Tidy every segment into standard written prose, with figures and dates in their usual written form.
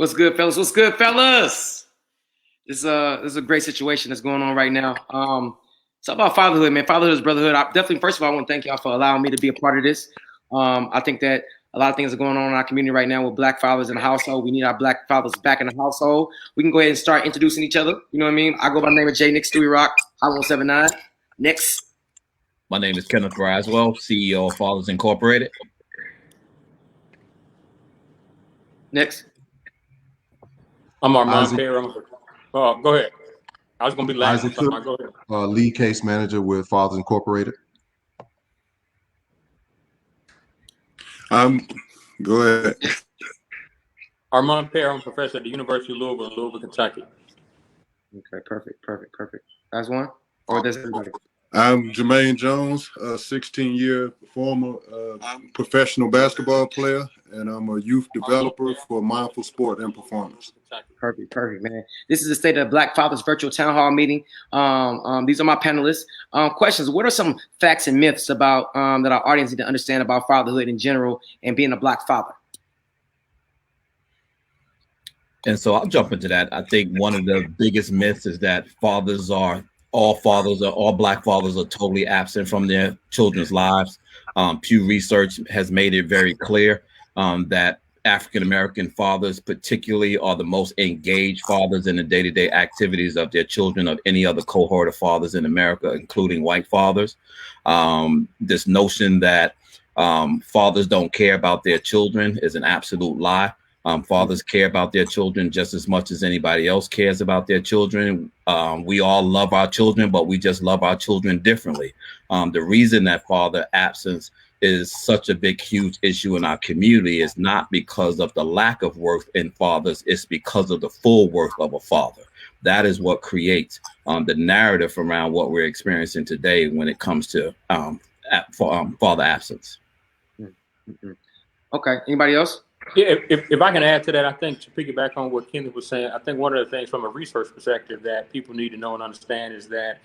What's good, fellas? What's good, fellas? This is a great situation that's going on right now. It's about fatherhood, man. Fatherhood is brotherhood. Definitely, first of all, I want to thank y'all for allowing me to be a part of this. I think that a lot of things are going on in our community right now with black fathers in the household. We need our black fathers back in the household. We can go ahead and start introducing each other. You know what I mean? I go by the name of J. Nick Stewie Rock, Hot107. Next. My name is Kenneth Braswell, CEO of Fathers Incorporated. Next. I'm Armand Perry. Go ahead. I was going to be last. Go ahead. Lead case manager with Fathers Incorporated. Go ahead. Armand Perry. I'm a professor at the University of Louisville in Louisville, Kentucky. Okay, perfect. That's one? Or does everybody? I'm Jermaine Jones, a 16-year former professional basketball player, and I'm a youth developer for mindful sport and performance. Perfect, man. This is the State of Black Fathers virtual town hall meeting. These are my panelists. Questions: what are some facts and myths about that our audience need to understand about fatherhood in general and being a black father? And so I'll jump into that. I think one of the biggest myths is that all black fathers are totally absent from their children's lives. Pew Research has made it very clear that African-American fathers particularly are the most engaged fathers in the day-to-day activities of their children of any other cohort of fathers in America, including white fathers. This notion that fathers don't care about their children is an absolute lie. Fathers care about their children just as much as anybody else cares about their children. We all love our children, but we just love our children differently. The reason that father absence is such a big, huge issue in our community is not because of the lack of worth in fathers. It's because of the full worth of a father. That is what creates the narrative around what we're experiencing today when it comes to father absence. Okay. Anybody else? Yeah, if I can add to that, I think to piggyback on what Kenneth was saying, I think one of the things from a research perspective that people need to know and understand is that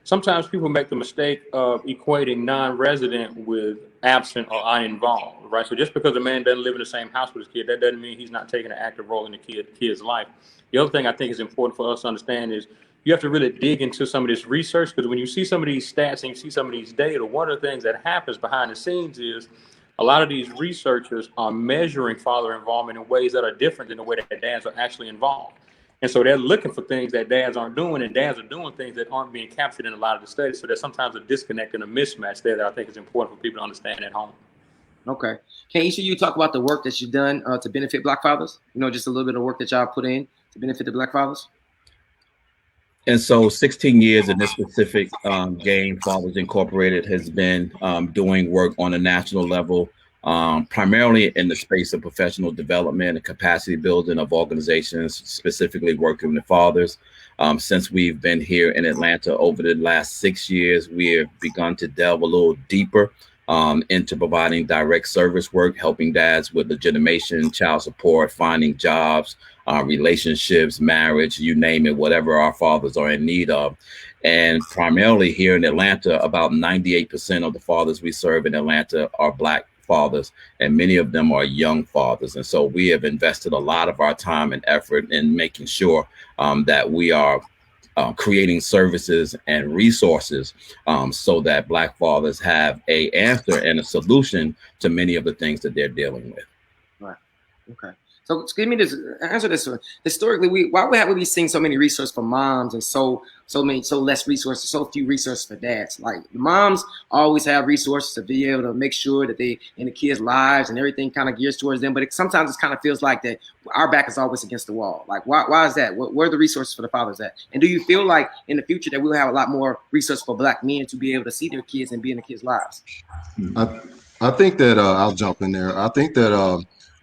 sometimes people make the mistake of equating non-resident with absent or uninvolved, right? So just because a man doesn't live in the same house with his kid, that doesn't mean he's not taking an active role in the kid's life. The other thing I think is important for us to understand is you have to really dig into some of this research, because when you see some of these stats and you see some of these data, one of the things that happens behind the scenes is a lot of these researchers are measuring father involvement in ways that are different than the way that dads are actually involved. And so they're looking for things that dads aren't doing, and dads are doing things that aren't being captured in a lot of the studies. So there's sometimes a disconnect and a mismatch there that I think is important for people to understand at home. Okay. Can each of you talk about the work that you've done to benefit black fathers? You know, just a little bit of work that y'all put in to benefit the black fathers? And so 16 years in this specific game, Fathers Incorporated has been doing work on a national level, primarily in the space of professional development and capacity building of organizations, specifically working with fathers. Since we've been here in Atlanta over the last 6 years, we have begun to delve a little deeper into providing direct service work, helping dads with legitimation, child support, finding jobs, relationships, marriage, you name it, whatever our fathers are in need of. And primarily here in Atlanta, about 98% of the fathers we serve in Atlanta are black fathers, and many of them are young fathers. And so we have invested a lot of our time and effort in making sure that we are creating services and resources so that black fathers have an answer and a solution to many of the things that they're dealing with. Right. Okay. So give me this, answer this one. Historically, why have we seen so many resources for moms and so less resources, so few resources for dads? Like moms always have resources to be able to make sure that they in the kids' lives and everything kind of gears towards them. But sometimes it kind of feels like that our back is always against the wall. Like why is that? Where are the resources for the fathers at? And do you feel like in the future that we'll have a lot more resources for black men to be able to see their kids and be in the kids' lives? I think that I'll jump in there. I think that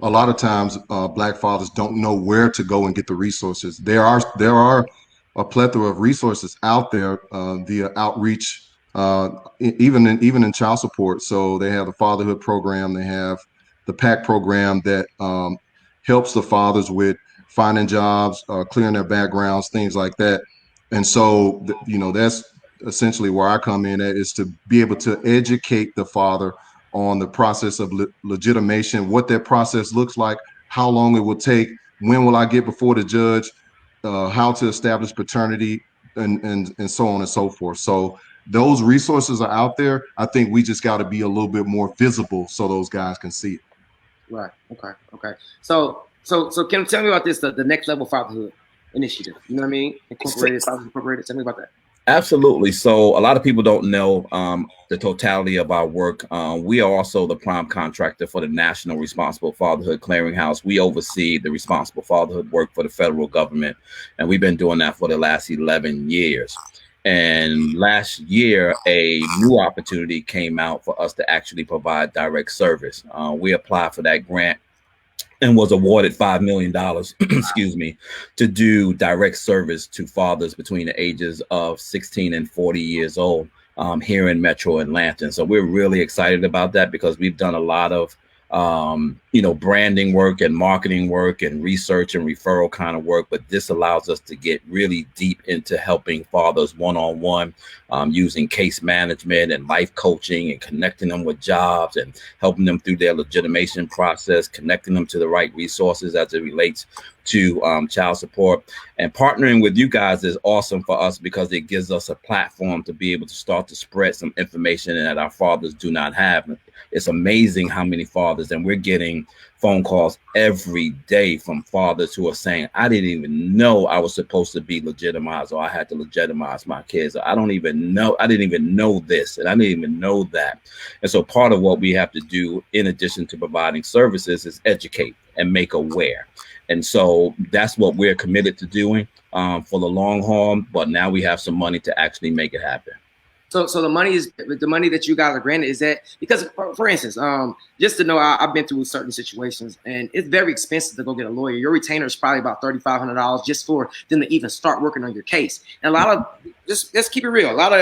a lot of times black fathers don't know where to go and get the resources. There are a plethora of resources out there via outreach, even in child support. So they have the fatherhood program, they have the PAC program that helps the fathers with finding jobs, clearing their backgrounds, things like that. And so, that's essentially where I come in at, is to be able to educate the father on the process of legitimation, what that process looks like, how long it will take, when will I get before the judge, how to establish paternity, and so on and so forth. So those resources are out there. I think we just got to be a little bit more visible so those guys can see it. Right. Okay. Okay. So Kim, tell me about this, the Next Level Fatherhood initiative. You know what I mean? Incorporated, Fatherhood Incorporated. Tell me about that. Absolutely. So a lot of people don't know the totality of our work. We are also the prime contractor for the National Responsible Fatherhood Clearinghouse. We oversee the responsible fatherhood work for the federal government, and we've been doing that for the last 11 years. And last year, a new opportunity came out for us to actually provide direct service. We applied for that grant and was awarded $5 million, excuse me, to do direct service to fathers between the ages of 16 and 40 years old here in Metro Atlanta. And so we're really excited about that because we've done a lot of, branding work and marketing work and research and referral kind of work. But this allows us to get really deep into helping fathers one-on-one, using case management and life coaching and connecting them with jobs and helping them through their legitimation process, connecting them to the right resources as it relates to child support. And partnering with you guys is awesome for us because it gives us a platform to be able to start to spread some information that our fathers do not have. It's amazing how many fathers, and we're getting phone calls every day from fathers who are saying, I didn't even know I was supposed to be legitimized, or I had to legitimize my kids. I didn't even know this, and I didn't even know that. And so part of what we have to do, in addition to providing services, is educate and make aware. And so that's what we're committed to doing for the long haul. But now we have some money to actually make it happen. So the money that you guys are granted, is that because, for instance, just to know, I've been through certain situations, and it's very expensive to go get a lawyer. Your retainer is probably about $3,500 just for them to even start working on your case. And a lot of, let's keep it real, a lot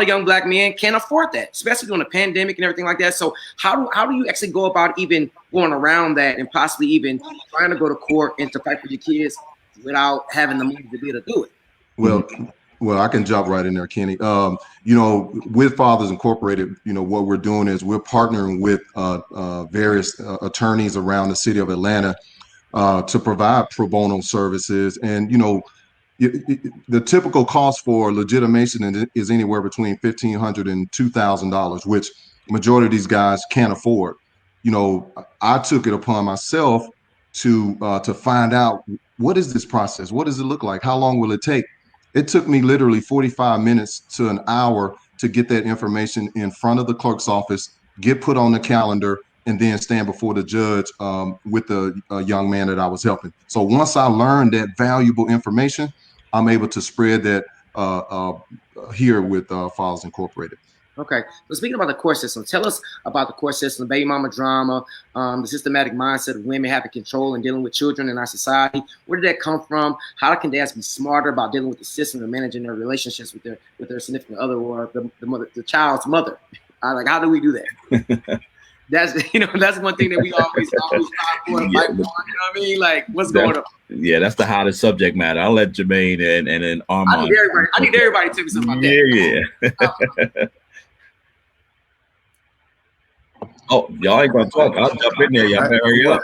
of young Black men can't afford that, especially during the pandemic and everything like that. So how do you actually go about even going around that and possibly even trying to go to court and to fight for your kids without having the money to be able to do it? Well, I can jump right in there, Kenny. With Fathers Incorporated, what we're doing is we're partnering with various attorneys around the city of Atlanta to provide pro bono services. And, the typical cost for legitimation is anywhere between $1,500 and $2,000, which majority of these guys can't afford. I took it upon myself to find out, what is this process? What does it look like? How long will it take? It took me literally 45 minutes to an hour to get that information in front of the clerk's office, get put on the calendar, and then stand before the judge with the young man that I was helping. So once I learned that valuable information, I'm able to spread that here with Fathers Incorporated. Okay. So speaking about the court system, tell us about the court system, the baby mama drama, the systematic mindset of women having control and dealing with children in our society. Where did that come from? How can dads be smarter about dealing with the system and managing their relationships with their significant other or the child's mother? How do we do that? That's one thing that we always fight for. You know what I mean? Like, what's going on? Yeah, that's the hottest subject matter. I'll let Jermaine and then Armand. I need everybody to tell me something about that. Yeah. Oh, y'all ain't gonna talk. I'll jump in there. Y'all better hurry up.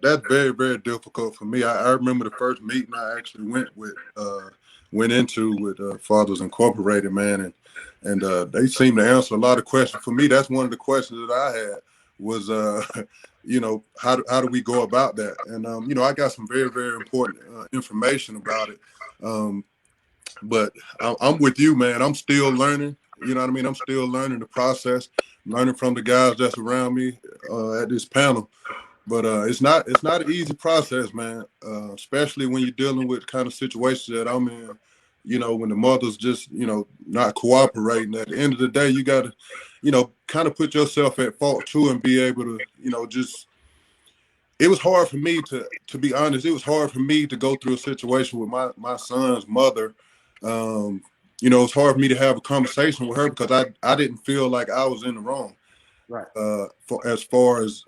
That's very, very difficult for me. I remember the first meeting I actually went into with Fathers Incorporated, man, and they seemed to answer a lot of questions. For me, that's one of the questions that I had was, how do we go about that? And I got some very, very important information about it. But I'm with you, man. I'm still learning. You know what I mean? I'm still learning the process, learning from the guys that's around me at this panel. But it's not an easy process, man, especially when you're dealing with kind of situations that I'm in, when the mother's just, not cooperating. At the end of the day, you got to, kind of put yourself at fault too and be able to, it was hard for me to be honest. It was hard for me to go through a situation with my son's mother. It's hard for me to have a conversation with her because I didn't feel like I was in the wrong. Right. As far as,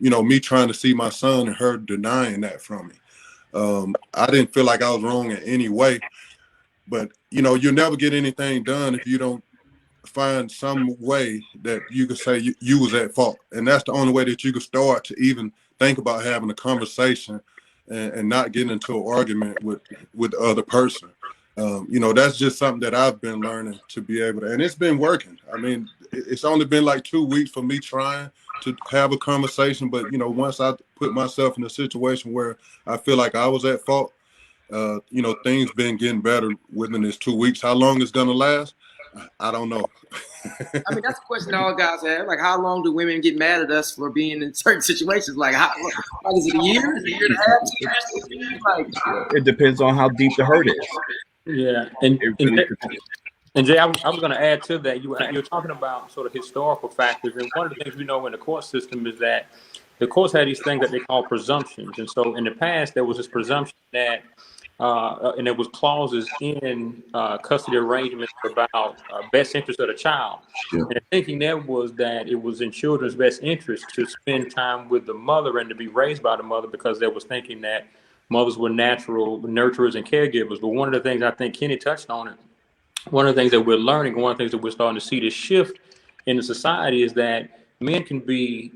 me trying to see my son and her denying that from me. I didn't feel like I was wrong in any way. But, you'll never get anything done if you don't find some way that you could say you was at fault, and that's the only way that you could start to even think about having a conversation and not getting into an argument with the other person. That's just something that I've been learning to be able to, and it's been working. I mean, it's only been like 2 weeks for me trying to have a conversation, but once I put myself in a situation where I feel like I was at fault, things been getting better within this 2 weeks. How long it's gonna last, I don't know. I mean, that's a question all guys have. Like, how long do women get mad at us for being in certain situations? Like, is it a year? Is it a year and a half? 2 years? Like, It depends on how deep the hurt is. Yeah, and Jay, I was going to add to that. You're talking about sort of historical factors, and one of the things we know in the court system is that the courts had these things that they call presumptions, and so in the past there was this presumption that, and there was clauses in custody arrangements about best interest of the child. Yeah. And the thinking there was that it was in children's best interest to spend time with the mother and to be raised by the mother, because there was thinking that mothers were natural nurturers and caregivers. But one of the things, I think Kenny touched on it, one of the things that we're learning, one of the things that we're starting to see this shift in the society is that men can be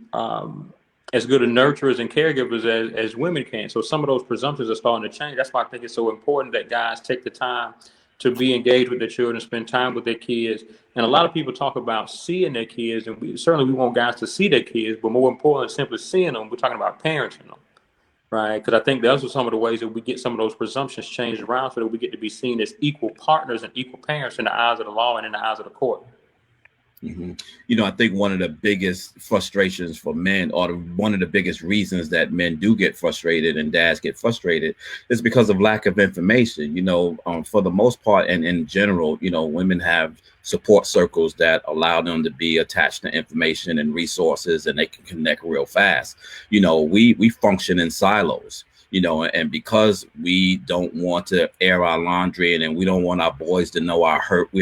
as good as nurturers and caregivers as women can. So some of those presumptions are starting to change. That's why I think it's so important that guys take the time to be engaged with their children, spend time with their kids. And a lot of people talk about seeing their kids, and we want guys to see their kids, but more important than simply seeing them, we're talking about parenting them. Right, because I think those are some of the ways that we get some of those presumptions changed around so that we get to be seen as equal partners and equal parents in the eyes of the law and in the eyes of the court. Mm-hmm. I think one of the biggest frustrations for men, or one of the biggest reasons that men do get frustrated and dads get frustrated, is because of lack of information. For the most part, and in general, women have support circles that allow them to be attached to information and resources, and they can connect real fast. We function in silos. And because we don't want to air our laundry, and we don't want our boys to know we're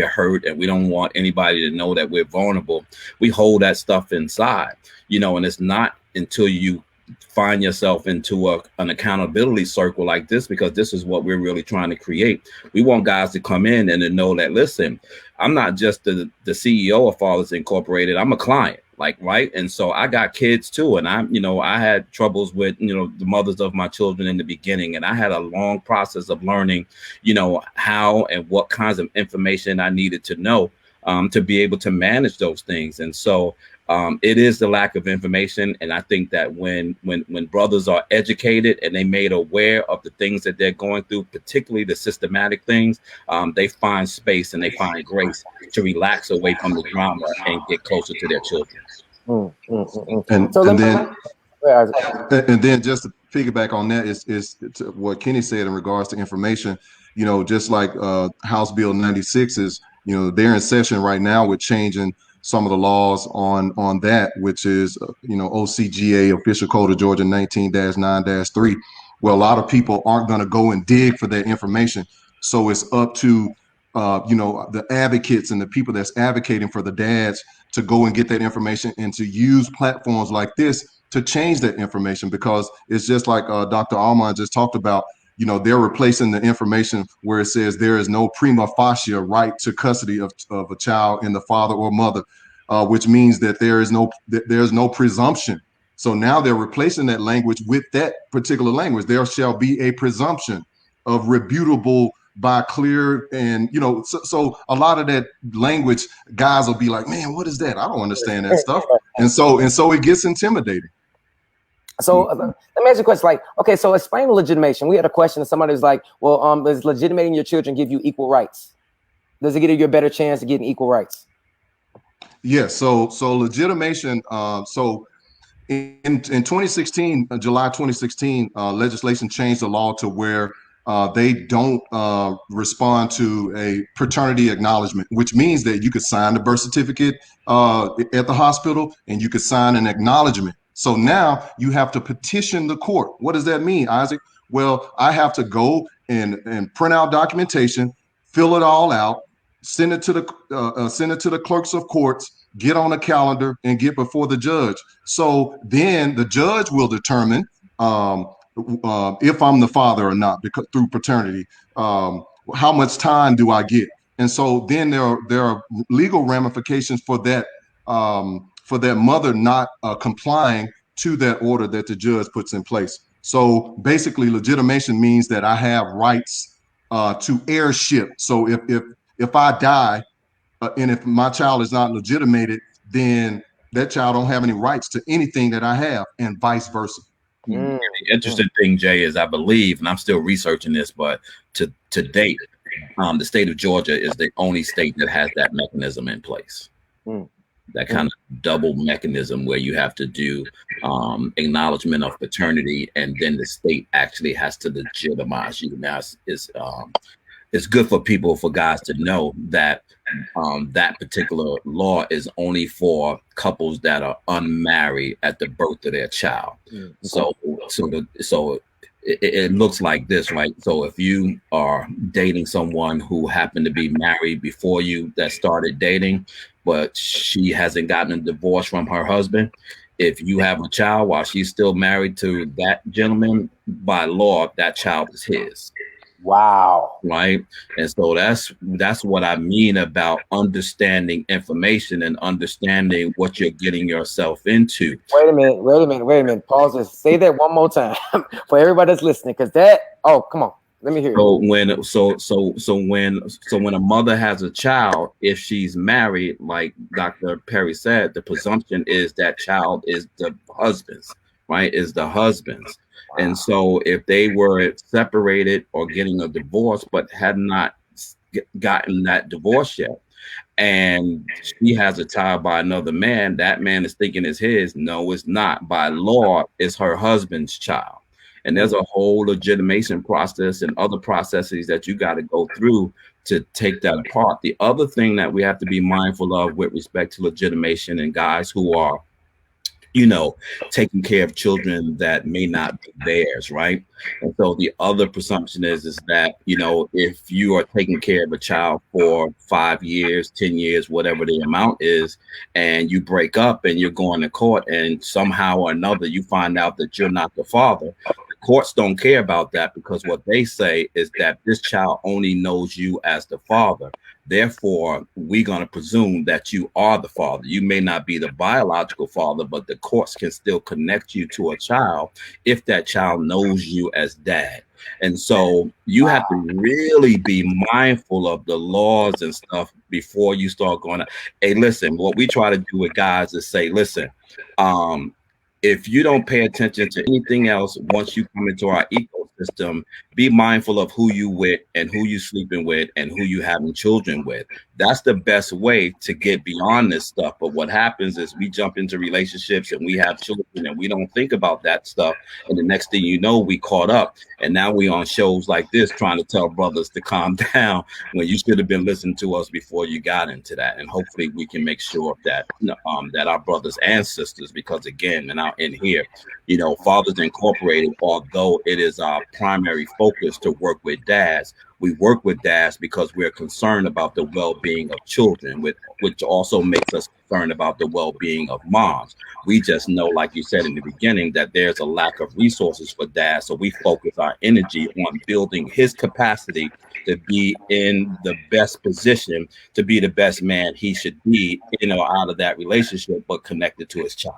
hurt, and we don't want anybody to know that we're vulnerable, we hold that stuff inside, and it's not until you find yourself into an accountability circle like this, because this is what we're really trying to create. We want guys to come in and to know that, listen, I'm not just the CEO of Fathers Incorporated, I'm a client. Right. And so I got kids too. And I had troubles with, the mothers of my children in the beginning. And I had a long process of learning, how and what kinds of information I needed to know to be able to manage those things. And so it is the lack of information. And I think that when brothers are educated and they made aware of the things that they're going through, particularly the systematic things, they find space and they find grace to relax away from the drama and get closer to their children. And then just to piggyback on that is what Kenny said in regards to information. Just like House Bill 96 is, they're in session right now with changing some of the laws on that, which is OCGA, Official Code of Georgia 19-9-3. Well, a lot of people aren't going to go and dig for that information, so it's up to the advocates and the people that's advocating for the dads to go and get that information and to use platforms like this to change that information, because it's just like Dr. Alman just talked about. They're replacing the information where it says there is no prima facie right to custody of a child in the father or mother, which means that there's no presumption. So now they're replacing that language with that particular language. There shall be a presumption of rebutable by clear, and so a lot of that language, guys will be like, man, what is that? I don't understand that stuff. And so it gets intimidating. So let me ask you a question. Like, okay, so explain legitimation. We had a question. Somebody was like, well, does legitimating your children give you equal rights? Does it give you a better chance of getting equal rights? Yes. So legitimation. So in 2016, July 2016, legislation changed the law to where they don't respond to a paternity acknowledgement, which means that you could sign the birth certificate at the hospital and you could sign an acknowledgement. So now you have to petition the court. What does that mean, Isaac? Well, I have to go and print out documentation, fill it all out, send it to the clerks of courts, get on a calendar, and get before the judge. So then the judge will determine if I'm the father or not, because through paternity, how much time do I get? And so then there are legal ramifications for that mother not complying to that order that the judge puts in place. So basically, legitimation means that I have rights to heirship. So if I die and if my child is not legitimated, then that child don't have any rights to anything that I have, and vice versa. The interesting thing, Jay, is I believe, and I'm still researching this, but to date, the state of Georgia is the only state that has that mechanism in place. That kind of double mechanism where you have to do acknowledgement of paternity, and then the state actually has to legitimize you. Now, it's good for people, for guys to know that that particular law is only for couples that are unmarried at the birth of their child. So it looks like this, right? So if you are dating someone who happened to be married before you that started dating, but she hasn't gotten a divorce from her husband, if you have a child while she's still married to that gentleman, by law, that child is his. Wow. Right. And so that's what I mean about understanding information and understanding what you're getting yourself into. Wait a minute. Pause this. Say that one more time for everybody that's listening, because come on. Let me hear it. So when a mother has a child, if she's married, like Dr. Perry said, the presumption is that child is the husband's, right? Is the husband's. And so if they were separated or getting a divorce, but had not gotten that divorce yet, and she has a child by another man, that man is thinking it's his. No, it's not. By law, it's her husband's child. And there's a whole legitimation process and other processes that you got to go through to take that apart. The other thing that we have to be mindful of with respect to legitimation and guys who are, taking care of children that may not be theirs, right? And so the other presumption is that, if you are taking care of a child for 5 years, 10 years, whatever the amount is, and you break up and you're going to court and somehow or another you find out that you're not the father, the courts don't care about that, because what they say is that this child only knows you as the father. Therefore, we're going to presume that you are the father. You may not be the biological father, but the courts can still connect you to a child if that child knows you as dad. And so you have to really be mindful of the laws and stuff before you start going, hey, listen, what we try to do with guys is say, listen, if you don't pay attention to anything else, once you come into our ecosystem, be mindful of who you with and who you sleeping with and who you having children with. That's the best way to get beyond this stuff. But what happens is we jump into relationships and we have children and we don't think about that stuff. And the next thing you know, we caught up. And now we on shows like this trying to tell brothers to calm down when you should have been listening to us before you got into that. And hopefully we can make sure that that our brothers and sisters, because again, and out in here, Fathers Incorporated, although it is our primary focus to work with dads, we work with dads because we're concerned about the well-being of children, which also makes us concerned about the well-being of moms. We just know, like you said in the beginning, that there's a lack of resources for dads, so we focus our energy on building his capacity to be in the best position, to be the best man he should be, out of that relationship, but connected to his child.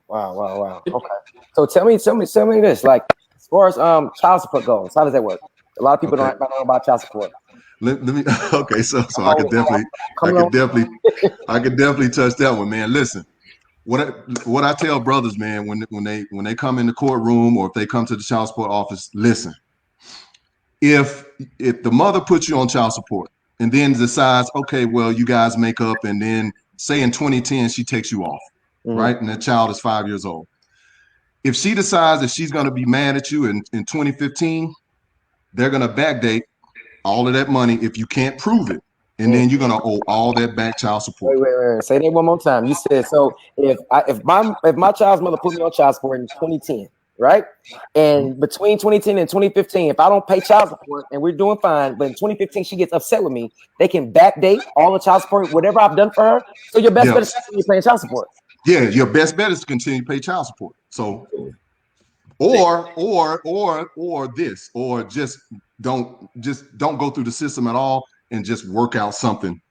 Wow. Okay. So tell me this, like, as far as child support goes, how does that work? A lot of people don't know about child support. Let me. Okay, so I could definitely touch that one, man. Listen, what I tell brothers, man, when they come in the courtroom or if they come to the child support office, listen. If the mother puts you on child support and then decides, okay, well, you guys make up, and then say in 2010 she takes you off, right, and that child is 5 years old. If she decides that she's going to be mad at you in 2015, they're going to backdate all of that money if you can't prove it. And then you're going to owe all that back child support. Wait. Say that one more time. You said, so if my child's mother put me on child support in 2010, right? And between 2010 and 2015, if I don't pay child support and we're doing fine, but in 2015 she gets upset with me, they can backdate all the child support, whatever I've done for her. So your best bet is to continue paying child support. Yeah, your best bet is to continue to pay child support. So, or this, or just don't go through the system at all and just work out something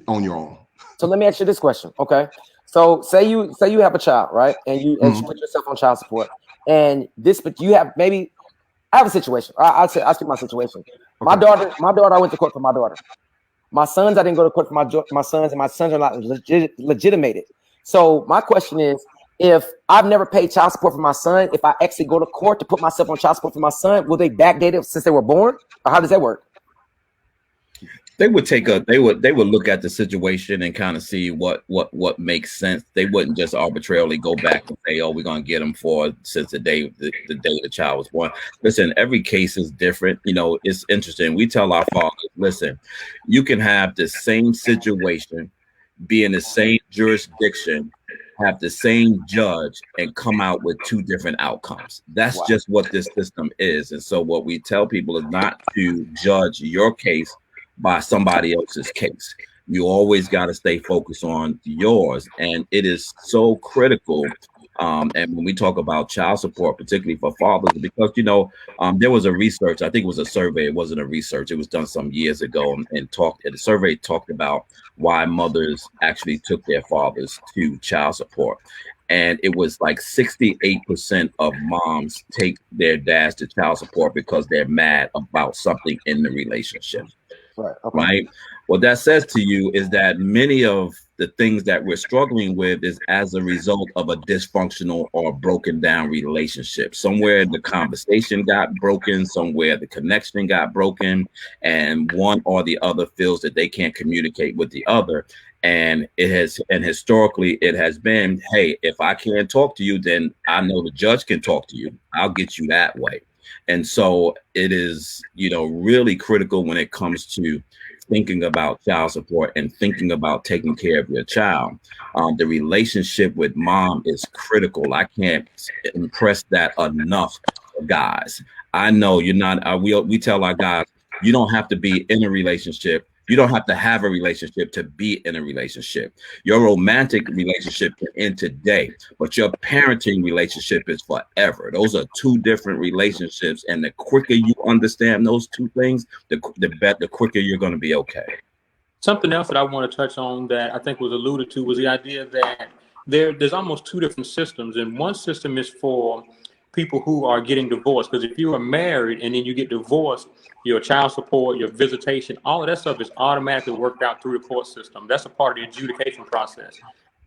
on your own. So let me ask you this question. Okay. So say you have a child, right? And you put yourself on child support, and but you have maybe I have a situation. I'll speak my situation. My daughter, I went to court for my daughter. My sons, I didn't go to court for my sons, and my sons are not legitimated. So my question is, if I've never paid child support for my son, if I actually go to court to put myself on child support for my son, will they backdate it since they were born, or how does that work? They would they would look at the situation and kind of see what makes sense. They wouldn't just arbitrarily go back and say, oh, we're going to get them for since the day the child was born. Listen, every case is different. You know, it's interesting. We tell our fathers, listen, you can have the same situation, be in the same jurisdiction, have the same judge, and come out with two different outcomes. That's just what this system is. And so what we tell people is not to judge your case by somebody else's case. You always got to stay focused on yours. And it is so critical. And when we talk about child support, particularly for fathers, because, you know, there was a research, I think it was a survey. It wasn't a research. It was done some years ago, and the survey talked about why mothers actually took their fathers to child support. And it was like 68% of moms take their dads to child support because they're mad about something in the relationship. Right. Okay. Right. What that says to you is that many of the things that we're struggling with is as a result of a dysfunctional or broken down relationship. Somewhere the conversation got broken, somewhere the connection got broken, and one or the other feels that they can't communicate with the other. And historically it has been, hey, if I can't talk to you, then I know the judge can talk to you. I'll get you that way. And so it is, you know, really critical when it comes to thinking about child support and thinking about taking care of your child. The relationship with mom is critical. I can't impress that enough, guys. I know you're not, we tell our guys, you don't have to be in a relationship. You don't have to have a relationship to be in a relationship. Your romantic relationship can end today, but your parenting relationship is forever. Those are two different relationships. And the quicker you understand those two things, the quicker you're going to be okay. Something else that I want to touch on that I think was alluded to was the idea that there's almost two different systems. And one system is for people who are getting divorced, because if you are married and then you get divorced, your child support, your visitation, all of that stuff is automatically worked out through the court system. That's a part of the adjudication process.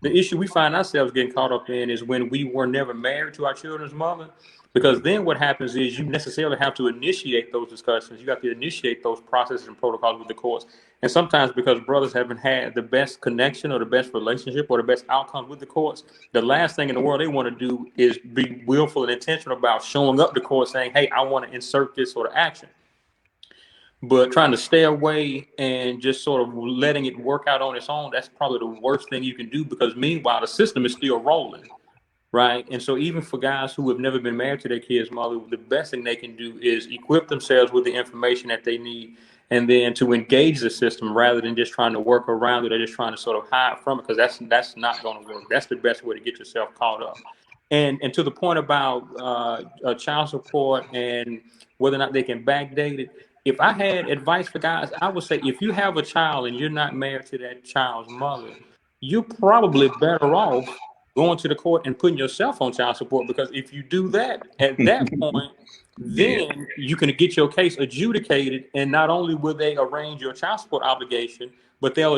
The issue we find ourselves getting caught up in is when we were never married to our children's mother, because then what happens is you necessarily have to initiate those discussions. You have to initiate those processes and protocols with the courts. And sometimes because brothers haven't had the best connection or the best relationship or the best outcomes with the courts, the last thing in the world they want to do is be willful and intentional about showing up to court saying, hey, I want to insert this sort of action. But trying to stay away and just sort of letting it work out on its own, that's probably the worst thing you can do, because meanwhile, the system is still rolling, right? And so even for guys who have never been married to their kid's mother, the best thing they can do is equip themselves with the information that they need, and then to engage the system rather than just trying to work around it or just trying to sort of hide from it, because that's not going to work. That's the best way to get yourself caught up. And to the point about child support and whether or not they can backdate it, if I had advice for guys, I would say if you have a child and you're not married to that child's mother, you're probably better off going to the court and putting yourself on child support, because if you do that, at that point, then you can get your case adjudicated, and not only will they arrange your child support obligation, but they'll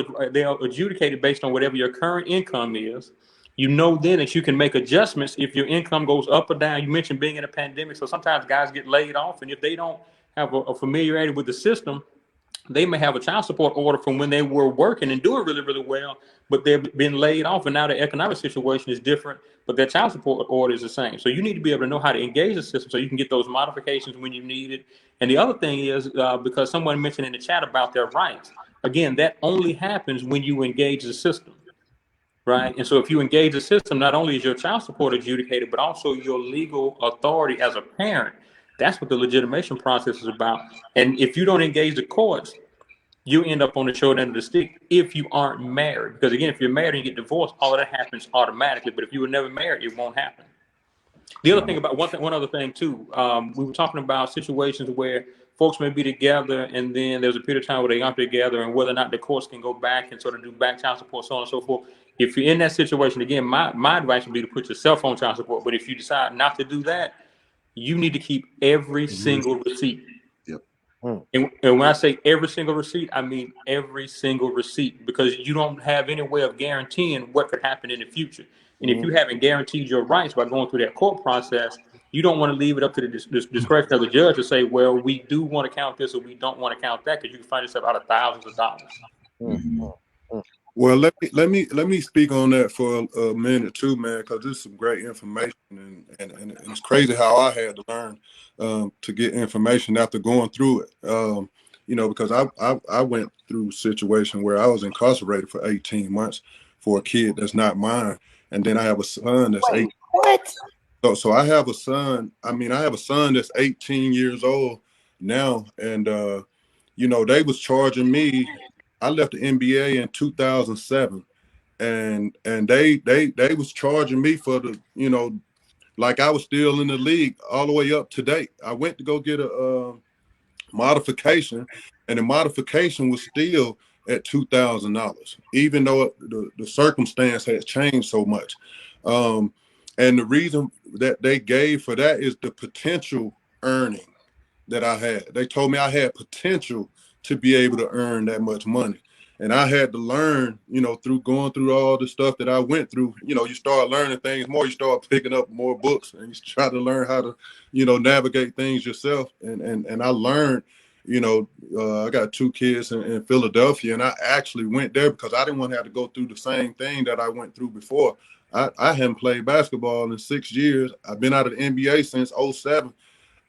adjudicate it based on whatever your current income is. You know then that you can make adjustments if your income goes up or down. You mentioned being in a pandemic, so sometimes guys get laid off, and if they don't have a familiarity with the system, they may have a child support order from when they were working and doing really, really well, but they've been laid off, and now their economic situation is different, but their child support order is the same. So you need to be able to know how to engage the system so you can get those modifications when you need it. And the other thing is, because someone mentioned in the chat about their rights, again, that only happens when you engage the system, right? And so if you engage the system, not only is your child support adjudicated, but also your legal authority as a parent. That's what the legitimation process is about. And if you don't engage the courts, you end up on the short end of the stick if you aren't married. Because again, if you're married and you get divorced, all of that happens automatically. But if you were never married, it won't happen. The other thing about one other thing too, we were talking about situations where folks may be together, and then there's a period of time where they aren't together, and whether or not the courts can go back and sort of do back child support, so on and so forth. If you're in that situation, again, my advice would be to put yourself on child support. But if you decide not to do that, you need to keep every single receipt. Yep. And when I say every single receipt, I mean every single receipt, because you don't have any way of guaranteeing what could happen in the future. And if you haven't guaranteed your rights by going through that court process, you don't want to leave it up to the discretion of the judge to say, well, we do want to count this or we don't want to count that, because you can find yourself out of thousands of dollars. Well, let me speak on that for a minute too, man, because this is some great information, and it's crazy how I had to learn to get information after going through it. You know, because I went through a situation where I was incarcerated for 18 months for a kid that's not mine, and then I have a son that's 8. What? So I have a son. I mean, I have a son that's 18 years old now, and you know, they was charging me. I left the NBA in 2007, and they was charging me for the, you know, like I was still in the league all the way up to date. I went to go get a modification, and the modification was still at $2,000, even though the circumstance has changed so much. And the reason that they gave for that is the potential earning that I had. They told me I had potential to be able to earn that much money. And I had to learn, you know, through going through all the stuff that I went through. You know, you start learning things more, you start picking up more books, and you try to learn how to, you know, navigate things yourself. And I learned, you know, I got 2 kids in Philadelphia, and I actually went there because I didn't want to have to go through the same thing that I went through before. I hadn't played basketball in 6 years. I've been out of the NBA since 2007.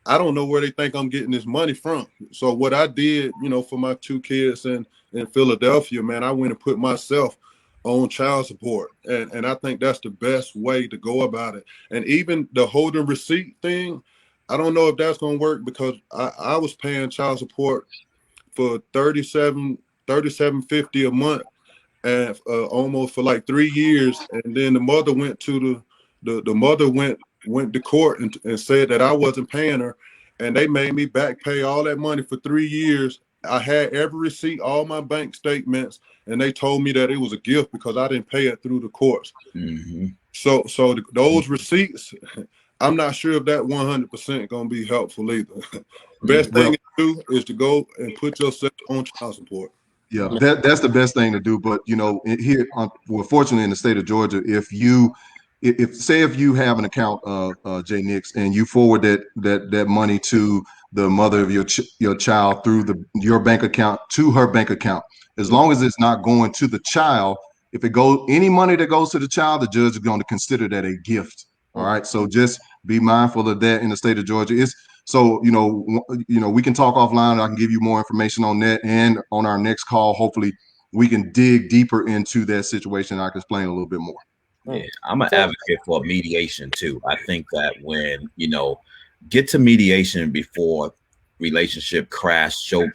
I don't know where they think I'm getting this money from. So what I did, you know, for my 2 kids in Philadelphia, man, I went and put myself on child support. And I think that's the best way to go about it. And even the holding receipt thing, I don't know if that's going to work, because I was paying child support for $37.50 a month, and almost for like 3 years. And then the mother went to the mother went to court and said that I wasn't paying her, and they made me back pay all that money for 3 years. I had every receipt, all my bank statements, and they told me that it was a gift because I didn't pay it through the courts. So those receipts, I'm not sure if that 100% going to be helpful either. Best thing to do is to go and put yourself on child support. Yeah, that's the best thing to do. But you know, here, well, fortunately in the state of Georgia, if you have an account, Jay Nix, and you forward that money to the mother of your child through your bank account to her bank account, as long as it's not going to the child, if it goes, any money that goes to the child, the judge is going to consider that a gift. All right, so just be mindful of that in the state of Georgia. So, you know, we can talk offline. I can give you more information on that, and on our next call, hopefully we can dig deeper into that situation. I can explain a little bit more. Yeah, I'm an advocate for mediation too. I think that when, you know, get to mediation before relationship crash so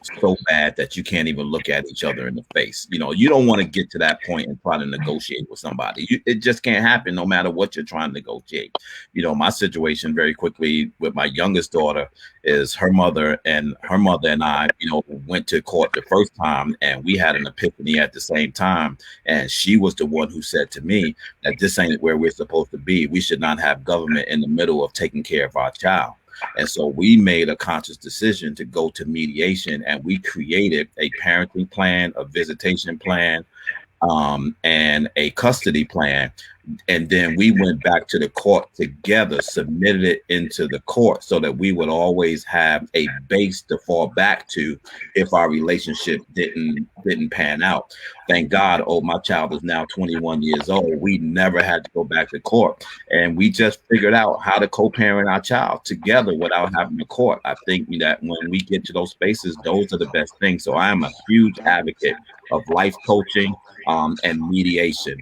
bad that you can't even look at each other in the face. You know, you don't want to get to that point and try to negotiate with somebody. It just can't happen no matter what you're trying to negotiate. You know, my situation very quickly with my youngest daughter is her mother and I, you know, went to court the first time, and we had an epiphany at the same time. And she was the one who said to me that this ain't where we're supposed to be. We should not have government in the middle of taking care of our child. And so we made a conscious decision to go to mediation, and we created a parenting plan, a visitation plan, and a custody plan. And then we went back to the court together, submitted it into the court so that we would always have a base to fall back to if our relationship didn't pan out. Thank God, my child is now 21 years old. We never had to go back to court. And we just figured out how to co-parent our child together without having to court. I think that when we get to those spaces, those are the best things. So I am a huge advocate of life coaching and mediation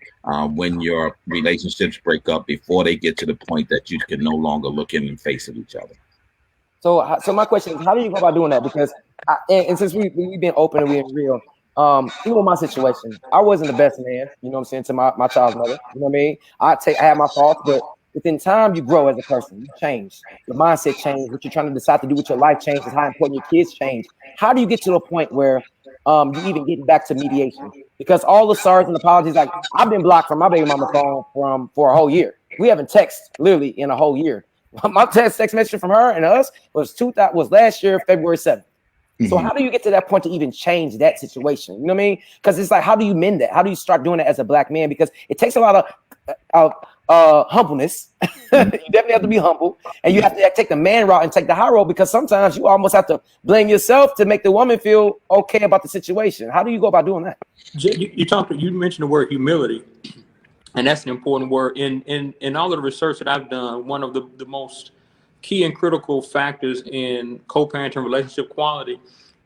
when your relationships break up, before they get to the point that you can no longer look in the face of each other. So my question is, how do you go about doing that? Because and since we've been open and we've been real, even with my situation, I wasn't the best man, you know what I'm saying, to my child's mother. You know what I mean? I have my faults, but within time, you grow as a person, you change, your mindset change, what you're trying to decide to do with your life changes, how important your kids change. How do you get to a point where you even getting back to mediation? Because all the sorries and apologies, like I've been blocked from my baby mama phone for a whole year. We haven't texted literally in a whole year. My text message from her and us was last year, February 7th. So how do you get to that point to even change that situation? You know what I mean? Because it's like, how do you mend that? How do you start doing it as a black man? Because it takes a lot of humbleness. You definitely have to be humble, and you have to take the man route and take the high road, because sometimes you almost have to blame yourself to make the woman feel okay about the situation. How do you go about doing that? You mentioned the word humility, and that's an important word. In all of the research that I've done, one of the most key and critical factors in co-parenting relationship quality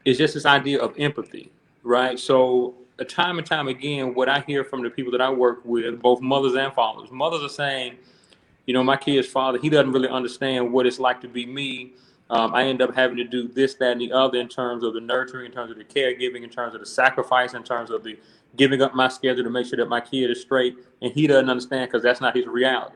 is just this idea of empathy, right? So time and time again, what I hear from the people that I work with, both mothers and fathers, mothers are saying, you know, my kid's father, he doesn't really understand what it's like to be me. I end up having to do this, that, and the other in terms of the nurturing, in terms of the caregiving, in terms of the sacrifice, in terms of the giving up my schedule to make sure that my kid is straight. And he doesn't understand because that's not his reality.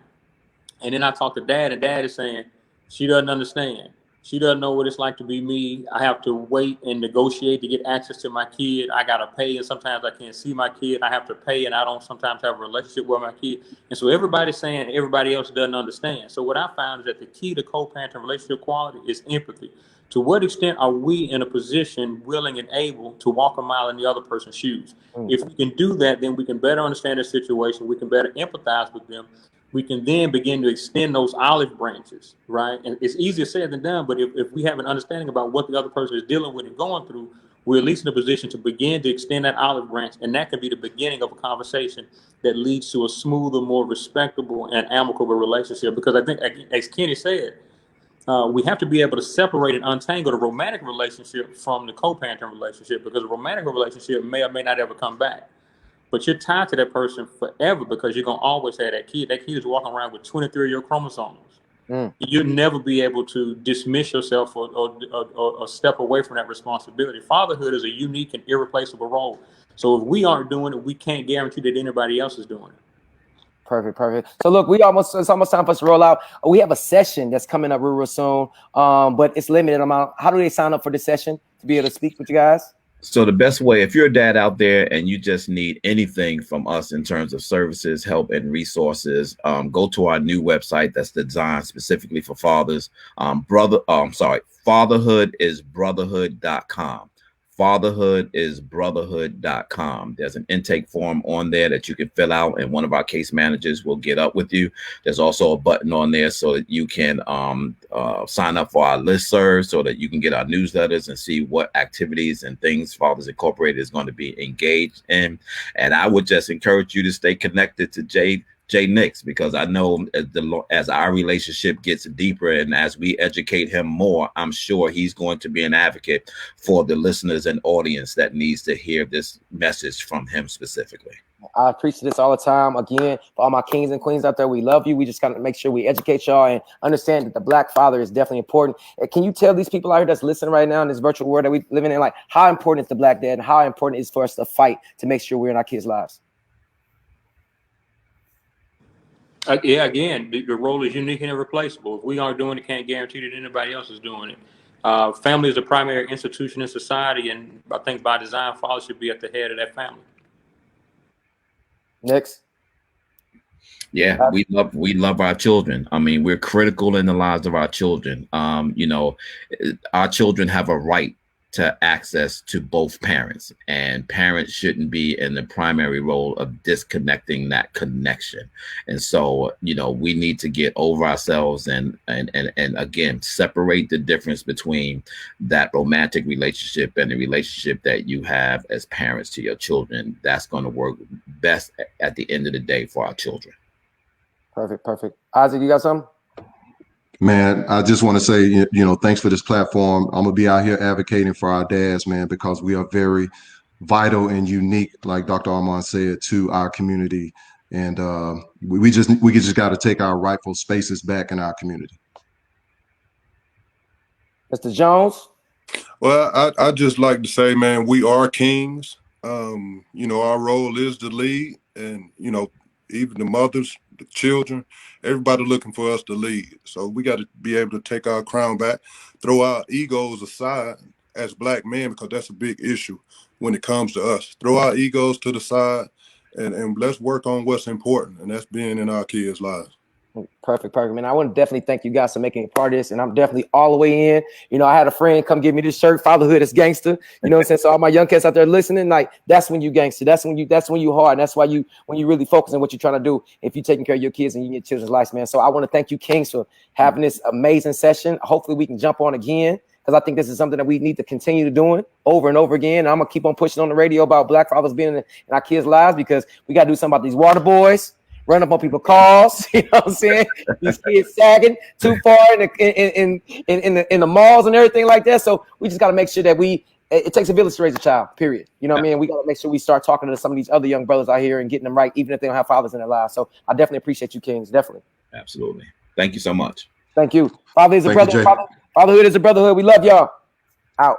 And then I talk to dad, and dad is saying, she doesn't understand. She doesn't know what it's like to be me. I have to wait and negotiate to get access to my kid. I got to pay, and sometimes I can't see my kid. I have to pay, and I don't sometimes have a relationship with my kid. And so everybody's saying everybody else doesn't understand. So what I found is that the key to co-parenting relationship quality is empathy. To what extent are we in a position, willing and able to walk a mile in the other person's shoes? If we can do that, then we can better understand the situation. We can better empathize with them. We can then begin to extend those olive branches, right? And it's easier said than done, but if we have an understanding about what the other person is dealing with and going through, we're at least in a position to begin to extend that olive branch. And that can be the beginning of a conversation that leads to a smoother, more respectable and amicable relationship. Because I think, as Kenny said, we have to be able to separate and untangle the romantic relationship from the co-parenting relationship, because a romantic relationship may or may not ever come back. But you're tied to that person forever because you're going to always have that kid. That kid is walking around with 23 of your chromosomes. You'll never be able to dismiss yourself or step away from that responsibility. Fatherhood is a unique and irreplaceable role. So if we aren't doing it, we can't guarantee that anybody else is doing it. Perfect. So look, it's almost time for us to roll out. We have a session that's coming up real soon, but it's limited amount. How do they sign up for this session to be able to speak with you guys? So the best way, if you're a dad out there and you just need anything from us in terms of services, help, and resources, go to our new website that's designed specifically for fathers. Fatherhoodisbrotherhood.com. Fatherhoodisbrotherhood.com. There's an intake form on there that you can fill out, and one of our case managers will get up with you. There's also a button on there so that you can sign up for our listserv, so that you can get our newsletters and see what activities and things Fathers Incorporated is going to be engaged in. And I would just encourage you to stay connected to Jay Nix, because I know as our relationship gets deeper and as we educate him more, I'm sure he's going to be an advocate for the listeners and audience that needs to hear this message from him specifically. I appreciate this all the time. Again, for all my kings and queens out there, we love you. We just got to make sure we educate y'all and understand that the black father is definitely important. Can you tell these people out here that's listening right now in this virtual world that we living in, like, how important is the black dad and how important it is for us to fight to make sure we're in our kids' lives? Again, the role is unique and irreplaceable. If we aren't doing it, can't guarantee that anybody else is doing it. Family is the primary institution in society, and I think by design, fathers should be at the head of that family. Next. Yeah, we love our children. I mean, we're critical in the lives of our children. Our children have a right to access to both parents, and parents shouldn't be in the primary role of disconnecting that connection. And so, we need to get over ourselves and again, separate the difference between that romantic relationship and the relationship that you have as parents to your children. That's going to work best at the end of the day for our children. Perfect. Isaac, you got something? Man, I just want to say, thanks for this platform. I'm gonna be out here advocating for our dads, man, because we are very vital and unique, like Dr. Armand said, to our community. And we just got to take our rightful spaces back in our community. Mr. Jones? Well, I just like to say, man, we are kings. Our role is to lead, and even the mothers, the children, everybody looking for us to lead. So we got to be able to take our crown back, throw our egos aside as black men, because that's a big issue when it comes to us. Throw our egos to the side and let's work on what's important, and that's being in our kids' lives. Perfect, man. I want to definitely thank you guys for making a part of this, and I'm definitely all the way in. You know, I had a friend come give me this shirt, Fatherhood is Gangster. You know what I'm saying? So all my young cats out there listening, like, that's when you gangster. That's when you hard. And that's why when you really focus on what you're trying to do, if you're taking care of your kids and your children's lives, man. So I want to thank you, Kings, for having this amazing session. Hopefully we can jump on again, because I think this is something that we need to continue doing over and over again. And I'm gonna keep on pushing on the radio about black fathers being in our kids' lives, because we got to do something about these water boys run up on people's cars, you know what I'm saying? These kids sagging too far in the malls and everything like that. So we just got to make sure that it takes a village to raise a child, period. You know what I mean? We got to make sure we start talking to some of these other young brothers out here and getting them right, even if they don't have fathers in their lives. So I definitely appreciate you, Kings, definitely. Absolutely. Thank you so much. Thank you. Fatherhood is a brotherhood. We love y'all. Out.